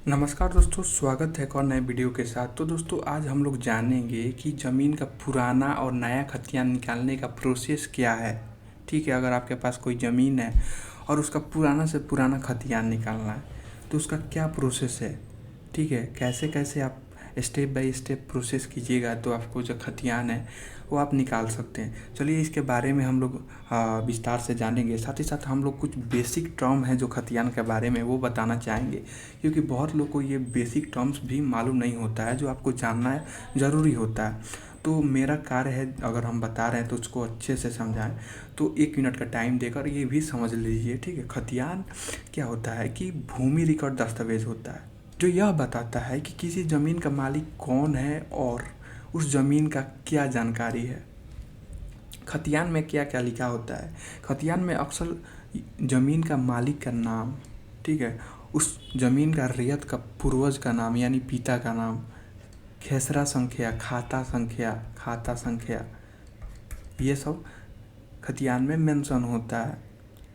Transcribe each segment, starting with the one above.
नमस्कार दोस्तों, स्वागत है एक और नए वीडियो के साथ। तो दोस्तों आज हम लोग जानेंगे कि ज़मीन का पुराना और नया खतियान निकालने का प्रोसेस क्या है। ठीक है, अगर आपके पास कोई ज़मीन है और उसका पुराना से पुराना खतियान निकालना है तो उसका क्या प्रोसेस है। ठीक है, कैसे कैसे आप स्टेप बाय स्टेप प्रोसेस कीजिएगा तो आपको जो खतियान है वो आप निकाल सकते हैं। चलिए इसके बारे में हम लोग विस्तार से जानेंगे। साथ ही साथ हम लोग कुछ बेसिक टर्म हैं जो खतियान के बारे में वो बताना चाहेंगे, क्योंकि बहुत लोग को ये बेसिक टर्म्स भी मालूम नहीं होता है जो आपको जानना है ज़रूरी होता है। तो मेरा कार्य है, अगर हम बता रहे हैं तो उसको अच्छे से समझाएं। तो 1 मिनट का टाइम देकर ये भी समझ लीजिए। ठीक है, खतियान क्या होता है कि भूमि रिकॉर्ड दस्तावेज होता है जो यह बताता है कि किसी ज़मीन का मालिक कौन है और उस ज़मीन का क्या जानकारी है। खतियान में क्या क्या लिखा होता है। खतियान में अक्सर ज़मीन का मालिक का नाम, ठीक है, उस ज़मीन का रैयत का पूर्वज का नाम यानी पिता का नाम, खेसरा संख्या, खाता संख्या, ये सब खतियान में मेंशन होता है।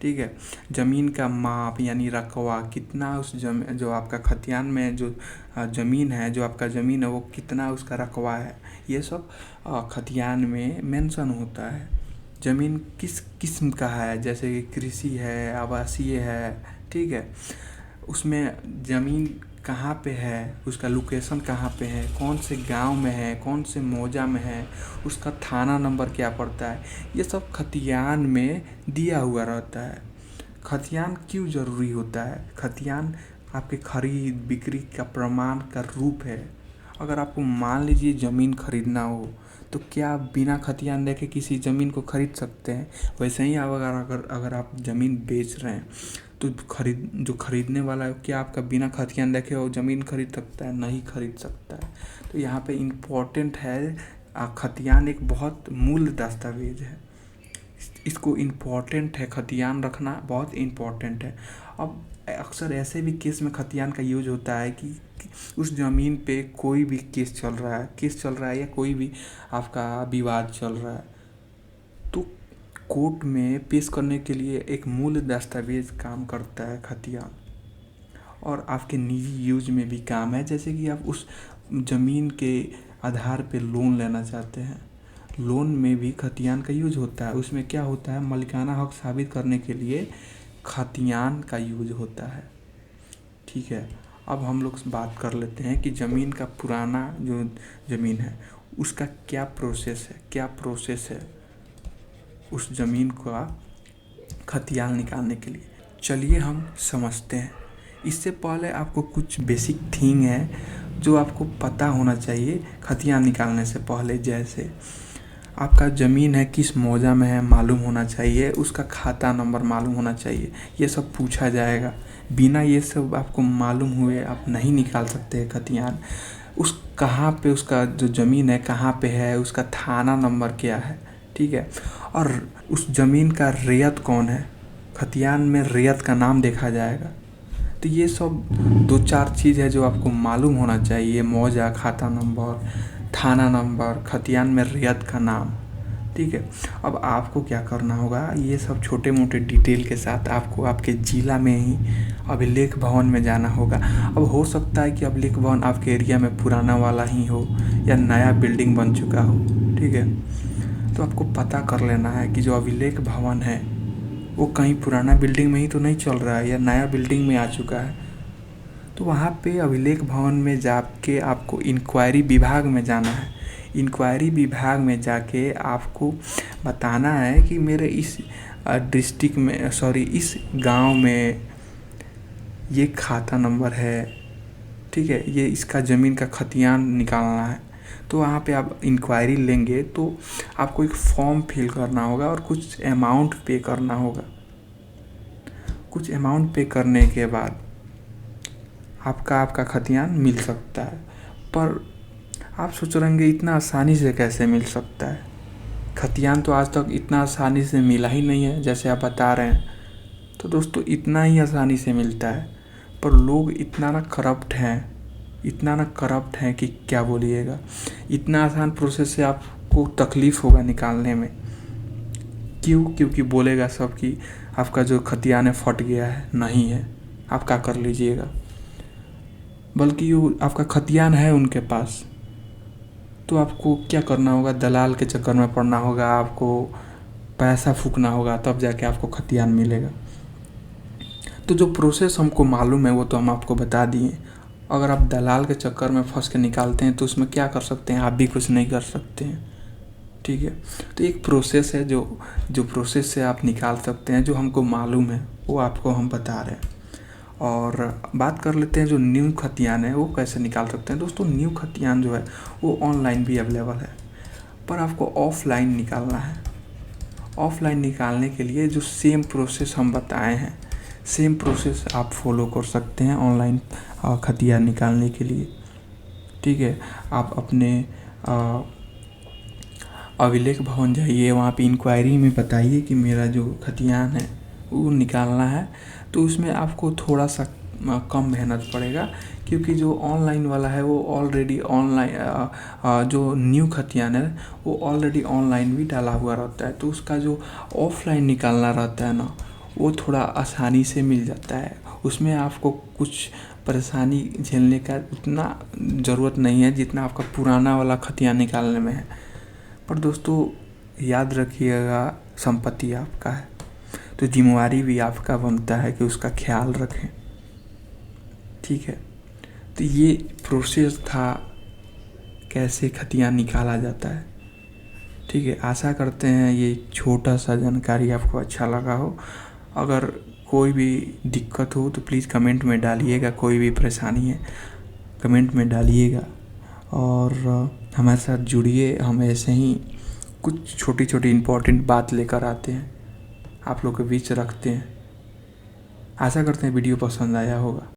ठीक है, ज़मीन का माप यानी रकवा, कितना उस जो आपका खतियान में जो ज़मीन है, जो आपका ज़मीन है वो कितना उसका रकवा है, ये सब खतियान में मेंशन होता है। ज़मीन किस किस्म का है, जैसे कि कृषि है, आवासीय है, ठीक है, उसमें ज़मीन कहाँ पे है, उसका लोकेशन कहाँ पे है, कौन से गांव में है, कौन से मौजा में है, उसका थाना नंबर क्या पड़ता है, ये सब खतियान में दिया हुआ रहता है। खतियान क्यों ज़रूरी होता है? खतियान आपके खरीद बिक्री का प्रमाण का रूप है। अगर आपको मान लीजिए ज़मीन खरीदना हो तो क्या आप बिना खतियान देखे किसी ज़मीन को खरीद सकते हैं? वैसे ही अगर आप ज़मीन बेच रहे हैं तो जो खरीदने वाला है, क्या आपका बिना खतियान देखे वो ज़मीन खरीद सकता है? नहीं खरीद सकता है। तो यहाँ पे इम्पोर्टेंट है, खतियान एक बहुत मूल्य दस्तावेज है, इसको इम्पोर्टेंट है, खतियान रखना बहुत इम्पोर्टेंट है। अब अक्सर ऐसे भी केस में खतियान का यूज होता है कि उस ज़मीन पे कोई भी केस चल रहा है या कोई भी आपका विवाद चल रहा है तो कोर्ट में पेश करने के लिए एक मूल दस्तावेज काम करता है खतियान। और आपके निजी यूज में भी काम है, जैसे कि आप उस ज़मीन के आधार पे लोन लेना चाहते हैं, लोन में भी खतियान का यूज होता है। उसमें क्या होता है, मालिकाना हक साबित करने के लिए खतियान का यूज होता है। ठीक है, अब हम लोग बात कर लेते हैं कि ज़मीन का पुराना जो ज़मीन है उसका क्या प्रोसेस है उस ज़मीन का खतियान निकालने के लिए। चलिए हम समझते हैं। इससे पहले आपको कुछ बेसिक थिंग है जो आपको पता होना चाहिए खतियान निकालने से पहले। जैसे आपका ज़मीन है किस मौजा में है मालूम होना चाहिए, उसका खाता नंबर मालूम होना चाहिए, ये सब पूछा जाएगा। बिना ये सब आपको मालूम हुए आप नहीं निकाल सकते खतियान। उस कहाँ पे उसका जो ज़मीन है कहाँ पे है, उसका थाना नंबर क्या है, ठीक है, और उस ज़मीन का रैयत कौन है, खतियान में रैयत का नाम देखा जाएगा। तो ये सब 2-4 चीज़ है जो आपको मालूम होना चाहिए, मौजा, खाता नंबर, थाना नंबर, खतियान में रैयत का नाम। ठीक है, अब आपको क्या करना होगा, ये सब छोटे मोटे डिटेल के साथ आपको आपके ज़िला में ही अभिलेख भवन में जाना होगा। अब हो सकता है कि अभिलेख भवन आपके एरिया में पुराना वाला ही हो या नया बिल्डिंग बन चुका हो। ठीक है, तो आपको पता कर लेना है कि जो अभिलेख भवन है वो कहीं पुराना बिल्डिंग में ही तो नहीं चल रहा है या नया बिल्डिंग में आ चुका है। तो वहाँ पे अभिलेख भवन में जाके आपको इंक्वायरी विभाग में जाना है। इंक्वायरी विभाग में जाके आपको बताना है कि मेरे इस डिस्ट्रिक्ट में इस गांव में ये खाता नंबर है, ठीक है, ये इसका ज़मीन का खतियान निकालना है। तो वहाँ पे आप इंक्वायरी लेंगे तो आपको एक फॉर्म फिल करना होगा और कुछ अमाउंट पे करना होगा। कुछ अमाउंट पे करने के बाद आपका खतियान मिल सकता है। पर आप सोच रहे होंगे इतना आसानी से कैसे मिल सकता है? खतियान तो आज तक इतना आसानी से मिला ही नहीं है जैसे आप बता रहे हैं। तो दोस्तों इतना ही आसानी से मिलता है, पर लोग इतना ना करप्ट हैं कि क्या बोलिएगा। इतना आसान प्रोसेस से आपको तकलीफ़ होगा निकालने में। क्योंकि बोलेगा सब कि आपका जो खतियान है फट गया है, नहीं है, आप क्या कर लीजिएगा। बल्कि वो आपका खतियान है उनके पास, तो आपको क्या करना होगा, दलाल के चक्कर में पड़ना होगा, आपको पैसा फूकना होगा, तब जाके आपको खतियान मिलेगा। तो जो प्रोसेस हमको मालूम है वो तो हम आपको बता दिए। अगर आप दलाल के चक्कर में फंस के निकालते हैं तो उसमें क्या कर सकते हैं, आप भी कुछ नहीं कर सकते हैं। ठीक है, तो एक प्रोसेस है जो जो प्रोसेस से आप निकाल सकते हैं, जो हमको मालूम है वो आपको हम बता रहे हैं। और बात कर लेते हैं जो न्यू खतियान है वो कैसे निकाल सकते हैं। दोस्तों, न्यू खतियान जो है वो ऑनलाइन भी अवेलेबल है, पर आपको ऑफलाइन निकालना है। ऑफलाइन निकालने के लिए जो सेम प्रोसेस हम बताए हैं, सेम प्रोसेस आप फॉलो कर सकते हैं ऑनलाइन खतियान निकालने के लिए। ठीक है, आप अपने अभिलेख भवन जाइए, वहाँ पे इंक्वायरी में बताइए कि मेरा जो खतियान है वो निकालना है। तो उसमें आपको थोड़ा सा कम मेहनत पड़ेगा, क्योंकि जो ऑनलाइन वाला है वो ऑलरेडी ऑनलाइन, जो न्यू खतियान है वो ऑलरेडी ऑनलाइन भी डाला हुआ रहता है। तो उसका जो ऑफलाइन निकालना रहता है ना, वो थोड़ा आसानी से मिल जाता है। उसमें आपको कुछ परेशानी झेलने का उतना ज़रूरत नहीं है जितना आपका पुराना वाला खतियान निकालने में है। पर दोस्तों, याद रखिएगा, संपत्ति आपका है, तो जिम्मेवारी भी आपका बनता है कि उसका ख्याल रखें। ठीक है, तो ये प्रोसेस था कैसे खतियान निकाला जाता है। ठीक है, आशा करते हैं ये छोटा सा जानकारी आपको अच्छा लगा हो। अगर कोई भी दिक्कत हो तो प्लीज़ कमेंट में डालिएगा, कोई भी परेशानी है कमेंट में डालिएगा, और हमारे साथ जुड़िए। हम ऐसे ही कुछ छोटी छोटी इम्पोर्टेंट बात लेकर आते हैं, आप लोग के बीच रखते हैं। आशा करते हैं वीडियो पसंद आया होगा।